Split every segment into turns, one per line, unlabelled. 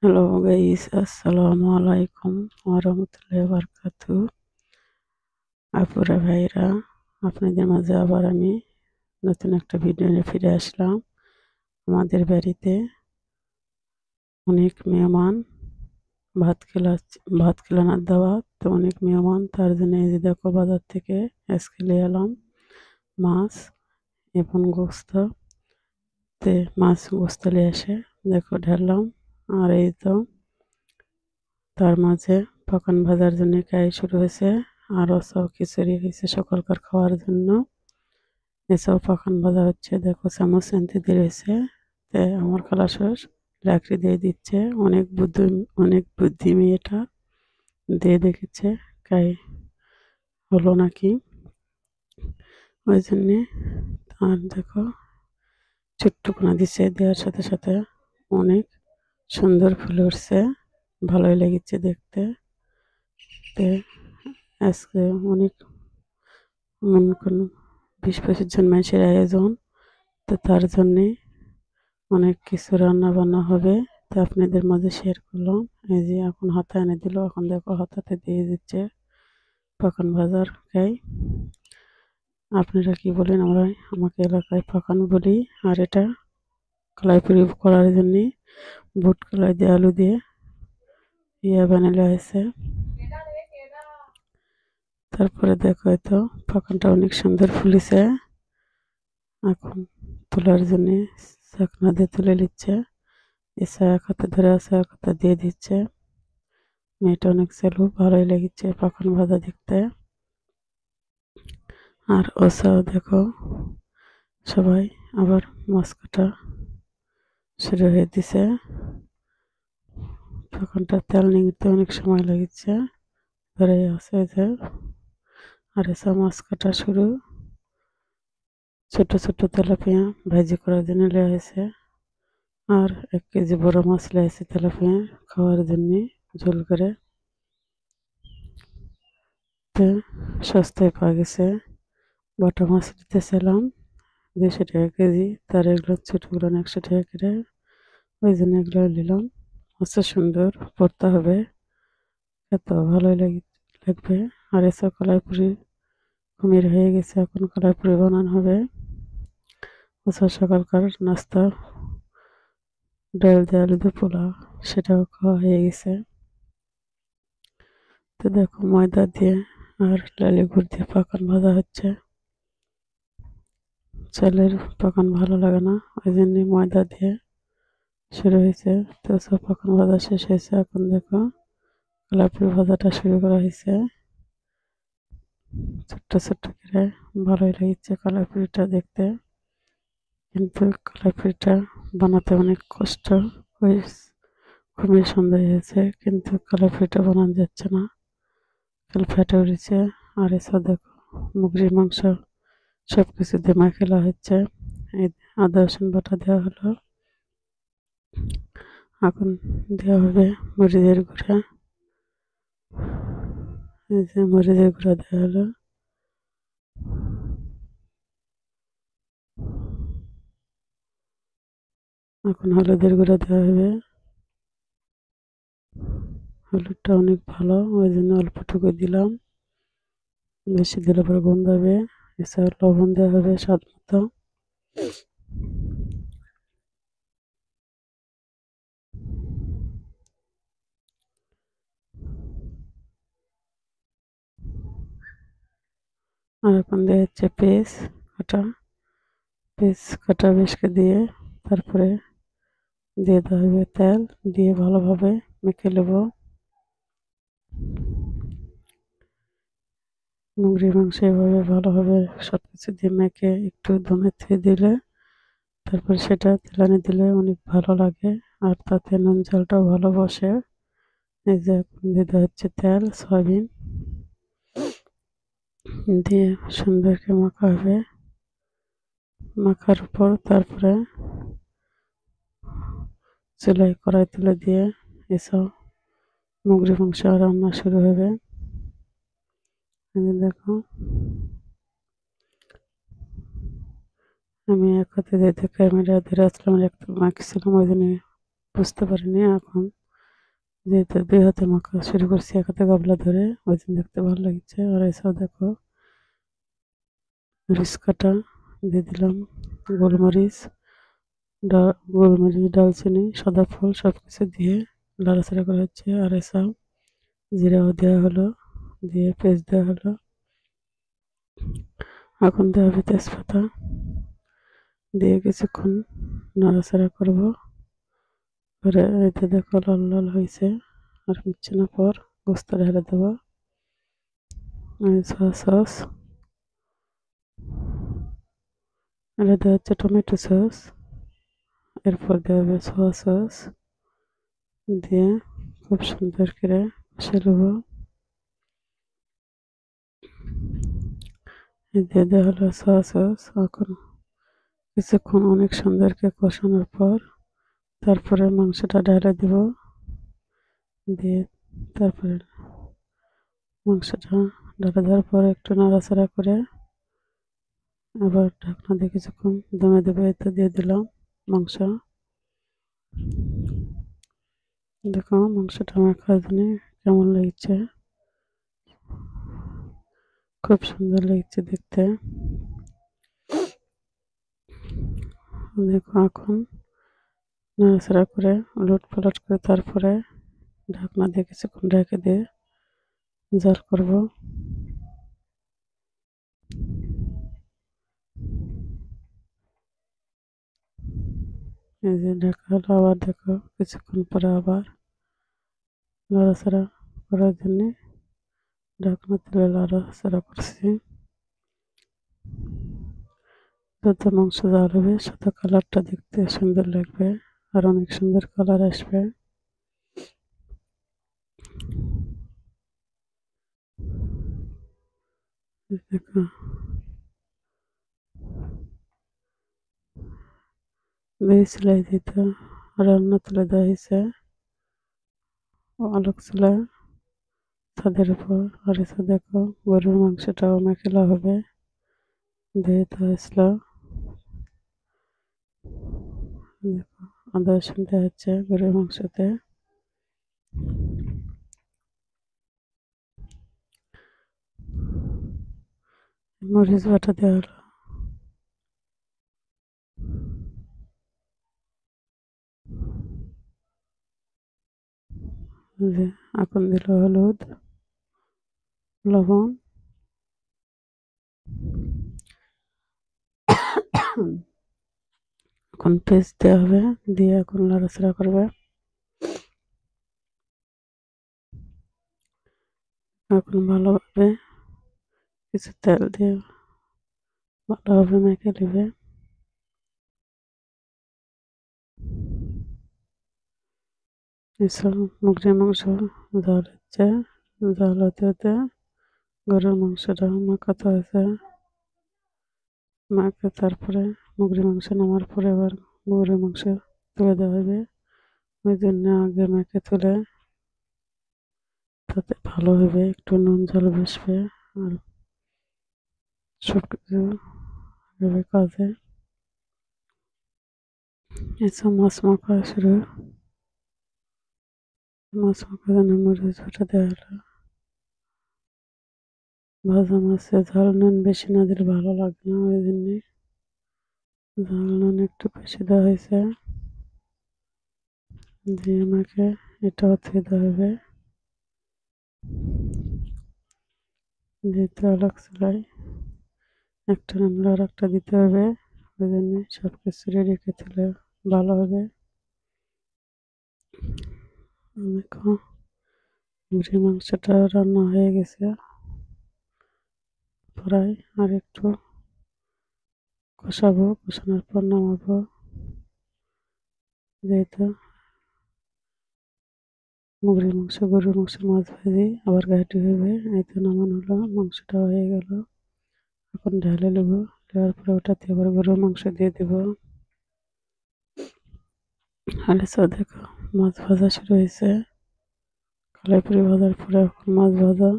Hello guys, আসসালামু আলাইকুম ওয়া রাহমাতুল্লাহি ওয়া বারাকাতুহু। আপুরা ভাইরা, আপনাদের মাঝে আবার আমি নতুন একটা ভিডিও নিয়ে ফিরে আসলাম। আমাদের বাড়িতে অনেক মেহমান, ভাত খেলানোর দাওয়াত, তো অনেক মেহমান, তার জন্য এই যে দেখো বাজার থেকে আজকে নিয়ে এলাম মাছ এবং গোস্ত। মাছ গোস্ত নিয়ে এসে দেখো ঢাললাম। আর এই তো তার মাঝে পকন ভাজার জন্য কাজ শুরু হয়েছে। আরও সব খিচুড়ি হয়েছে সকালকার খাওয়ার জন্য। এসব পকন ভাজা হচ্ছে, দেখো চামচ এনতে দিয়ে রয়েছে। আমার খালাশ্বর লাকড়ি দিয়ে দিচ্ছে। অনেক বুদ্ধি মেয়েটা, দিয়ে দেখেছে কাই হলো নাকি, ওই জন্যে। আর দেখো ছোট্ট কোনা দিচ্ছে, দেওয়ার সাথে সাথে অনেক সুন্দর ফুল উঠছে, ভালোই লেগেছে দেখতে। তে আজকে অনেক মনে করুন 20-25 জন মানুষের আয়োজন, তো তার জন্যে অনেক কিছু রান্না বান্না হবে। তো আপনাদের মাঝে শেয়ার করলাম। এই যে এখন হাতে এনে দিল, এখন দেখো হাতাতে দিয়ে দিচ্ছে পাকান ভাজার খাই। আপনারা কি বলেন? আমাকে এলাকায় পাকান বলি। আর এটা কলাইপুরি করার জন্যে বুট কলাই দিয়ে আলু দিয়ে বানানো হয়েছে। তারপরে দেখো তো পাকানটা অনেক সুন্দর ফুলেছে। এখন তোলার জন্যে চাকনা দিয়ে তুলে নিচ্ছে। এসে এক হাতে ধরে আছে, এক হাতে দিয়ে দিচ্ছে। মেয়েটা অনেক চালু, ভালোই লেগেছে পাখান ভাজা দেখতে। আর ওসাও দেখো সবাই আবার মাছ কাটা শুরু হয়ে দিছে। পাখানটা তেল নিতে অনেক সময় লেগেছে, ধরে আছে যে। আর এসব মাছ কাটা শুরু। ছোট ছোট তেলাপিয়া ভাজি করার জন্য লেয়া হয়েছে। আর 1 কেজি বড় মাছ লেয়া হয়েছে তেলাপিয়া খাওয়ার জন্য ঝোল করে। তো সস্তায় পাওয়া গেছে। বাটা মাছ নিতেছিলাম 200 টাকা কেজি, তার এগুলো ছোটগুলো 100 টাকা করে, ওই জন্য এগুলো নিলাম। আচ্ছা, সুন্দর পড়তে হবে, এত ভালোই লাগবে। আর এসব কলাইপুরি কুমির হয়ে গেছে, এখন কলাইপুরি বানানো হবে। আচ্ছা, সকালকার নাস্তা ডাল দিয়ে আলু দিয়ে পোলাও, সেটাও খাওয়া হয়ে গেছে। তো দেখো ময়দা দিয়ে আর লালি গুড় দিয়ে পাকান ভাজা হচ্ছে। চালের পাকান ভালো লাগে না, ওই জন্য ময়দা দিয়ে শুরু হয়েছে। তো সব পাকান ভাজা শেষ হয়েছে, এখন দেখো কলাইপুরি ভাজাটা শুরু করা হয়েছে ছোট্ট ছোট্ট করে। ভালোই লাগছে কলাইপুরিটা দেখতে, কিন্তু কলাইপুরিটা বানাতে অনেক কষ্ট। ওই খুবই সুন্দর হয়েছে, কিন্তু কলাইপুরিটা বানানো যাচ্ছে না, তেল ফেটে উঠেছে। আর এসব দেখো মুগরির মাংস সব কিছু দিয়ে মাখিয়ে হচ্ছে। এই আদা রসুন বাটা দেওয়া হলো, এখন দেওয়া হবে মরিচের গুঁড়া। এই যে মরিচের গুঁড়া দেওয়া হলো। এখন হলুদের গুঁড়া দেওয়া হবে। হলুদটা অনেক ভালো, ওই জন্য অল্পটুকু দিলাম, বেশি দিলে পরে গন্ধ হবে। এছাড়া লবণ দেওয়া হবে স্বাদ মতো। আর এখন দেওয়া হচ্ছে কাটা কাটা পেঁয়াজকে দিয়ে, তারপরে দিয়ে দেওয়া হবে তেল, দিয়ে ভালোভাবে মেখে নেব। মুরগির মাংস এভাবে ভালোভাবে সব কিছু দিয়ে মেখে একটু দমে দিয়ে দিলে, তারপর সেটা তেলানি দিলে অনেক ভালো লাগে। আর তাতে নুন ঝালটাও ভালো বসে। এই যে এখন দিয়ে দেওয়া হচ্ছে তেল, সয়াবিন দিয়ে সুন্দর করে মাখা হবে। মাখার পর তারপরে চুলায় কড়াই তুলে দিয়ে এসব মুরগির মাংস রান্না শুরু হবে। দেখো আমি এক হাতে দিয়ে ক্যামেরা ধরে আসলাম, একটু মাখছিলাম, ওই জন্য বুঝতে পারিনি। এখন যেহেতু দুই হাতে মাখা শুরু করছি এক হাতে গাবলা ধরে, ওই জন্য দেখতে ভালো লাগছে। আর এসব দেখো মরিচ কাটা দিয়ে দিলাম, গোলমরিচ, গোলমরিচ, দালচিনি, সাদা ফল সব কিছু দিয়ে নাড়াচাড়া করা হচ্ছে। আর এসব জিরাও দেওয়া হলো, দিয়ে পেস্ট দেওয়া হলো। এখন দেওয়া হবে তেজপাতা, দিয়ে কিছুক্ষণ নাড়াচাড়া করবো। করে এতে দেখো লাল লাল হয়েছে। আর হচ্ছে না, পর গোস্ত ঢেলে দেবো। সয়া সস, এটা দেওয়া হচ্ছে টমেটো সস, এরপর দেওয়া হবে সয়া সস, দিয়ে খুব সুন্দর করে কষে নেবো। দিয়ে দেওয়া হলো সয়া সস। এখন কিছুক্ষণ অনেক সুন্দর করে কষানোর পর তারপরে মাংসটা ঢেলে দিব। দিয়ে তারপরে মাংসটা ঢেলে দেওয়ার পর একটু নাড়াচাড়া করে আবার ঢাকনা দিয়ে কিছুক্ষণ দমে দেবো। এতে দিয়ে দিলাম মাংস। দেখো মাংসটা মাখার জন্য কেমন লাগছে, খুব সুন্দর লাগছে দেখতে। দেখো এখন নাড়াচাড়া করে উলট পালট করে তারপরে ঢাকনা দিয়ে কিছুক্ষণ ঢেকে দিয়ে জাল করব। এই যে ঢাকা হলো, আবার দেখো কিছুক্ষণ পরে আবার নাড়াচাড়া করার জন্য ঢাকনা তুলে নাড়াচাড়া করছি। যত মাংস জাল হবে তত কালারটা দেখতে সুন্দর লাগবে, আর অনেক সুন্দর কালার আসবে। দেখো বেশ চুলাই দিত, রান্না তুলে দেওয়া হয়েছে আলোক চুলা ছাদের উপর। আর এসে দেখো গরুর মাংসটাও মেখেলা হবে, দিয়ে তো আসলো। দেখো আদা রসুন দেওয়া হচ্ছে গরুর মাংসতে। মরিচ বাটা দেওয়া হলো, যে এখন দিল হলুদ, লবণ, এখন পেস্ট দেওয়া হবে, দিয়ে এখন নাড়াচাড়া করবে। এখন ভালোভাবে কিছু তেল দিয়ে ভালোভাবে মেখে নেবে। এসব মুরগির মাংস জাল হচ্ছে, জাল হতে হতে গরুর মাংসটা মাখাতে হয়েছে। মাখে তারপরে মুরগির মাংস নামার পরে আবার গরুর মাংস তুলে দেওয়া হবে। ওই জন্য আগে মেখে তুলে, তাতে ভালো হবে, একটু নুন জল বসবে। আর সব কিছু হবে কাজে। এসব মাছ মাখা শুরু, মাছ মাখার জন্য মরিচ বাটা দেওয়া হলো। ভাজা মাছে ঝাল নুন বেশি না দিলে ভালো লাগে না, ওই জন্যে ঝাল নুন একটু বেশি দেওয়া হয়েছে। দিয়ে আমাকে এটাও ধুয়ে দেওয়া হবে। যেহেতু আলাগ চুলাই একটা নামলে আর একটা দিতে হবে, ওই জন্য সব কিছু রেডি করে তুলে ভালো হবে। দেখো মুরগির মাংসটা রান্না হয়ে গেছে প্রায়, আর একটু কষাবো, কষানোর পর নামাবো। যেহেতু মুরগির মাংস গরুর মাংস মাছ ভাজি আবার ঘাটি হবে, এই তো নামানো হলো, মাংসটা হয়ে গেল। এখন ঢালে নেবো, দেওয়ার পরে ওটাতে আবার গরুর মাংস দিয়ে দেবো। আর এসব দেখো মাছ ভাজা শুরু হয়েছে, কালাইপুরি ভাজার পরে এখন মাছ ভাজা।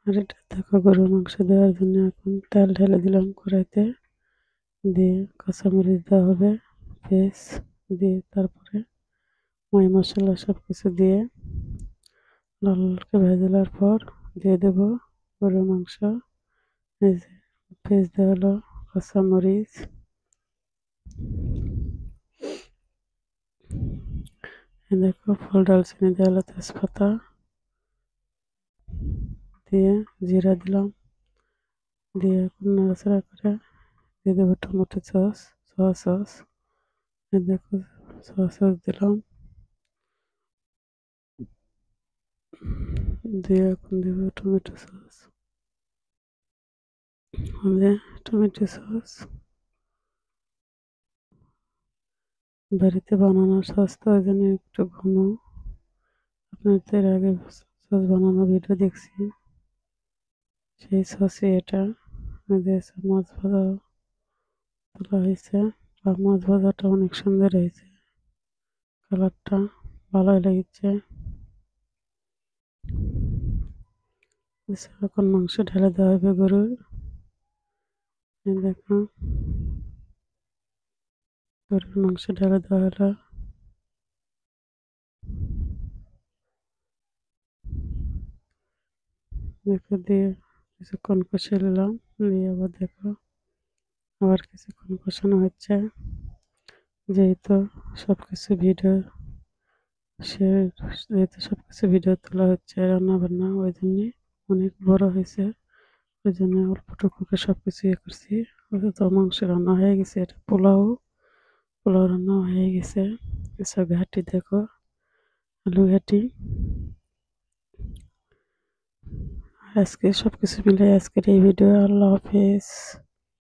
আর এটা দেখো গরুর মাংস দেওয়ার জন্য এখন তেল ঢেলে দিলাম কড়াইতে, দিয়ে কাঁচামরিচ দেওয়া হবে, পেঁয়াজ দিয়ে তারপরে ময় মশলা সব কিছু দিয়ে লাল করে ভেজে নেওয়ার পর দিয়ে দেব গরুর মাংস। এই যে পেঁয়াজ দেওয়া হলো, কাঁচামরিচ, এই দেখো ফুল ডালচিনি দেওয়া হলো, তেজপাতা দিয়ে জিরা দিলাম, দিয়ে এখন নাড়াচাড়া করে দিয়ে দেবো টমেটো সস, সয়া সস। এই দেখো সয়া সস দিলাম, দিয়ে এখন দেবো টমেটো সস, টমেটো সস বাড়িতে বানানো সস তো ওই জন্য একটু ঘন। আপনাদের আগে সস বানানো ভিডিও দেখছি, সেই সসে এটা মাছ ভাজা তোলা হয়েছে। আর মাছ ভাজাটা অনেক সুন্দর হয়েছে, কালারটা ভালোই লেগেছে। এখন মাংস ঢেলে দেওয়া হবে গরুর। এই দেখো গরুর মাংস ঢেলে দেওয়া হলো, দেখো দিয়ে কিছুক্ষণ কষে নিলাম, দিয়ে আবার দেখো আবার কিছুক্ষণ কষানো হচ্ছে। যেহেতু সবকিছু ভিডিও যেহেতু সবকিছু ভিডিও তোলা হচ্ছে রান্না বান্না, ওই জন্যে অনেক বড় হয়েছে, ওই জন্য অল্পটুকুকে সবকিছু ইয়ে করছি। তো মাংস রান্না হয়ে গেছে, এটা পোলাও, পোলাও রান্না হয়ে গেছে। এসব ঘাটি দেখো, আলু ঘাটি। আজকে সবকিছু মিলে আজকের এই ভিডিও। আল্লাহ হাফেজ।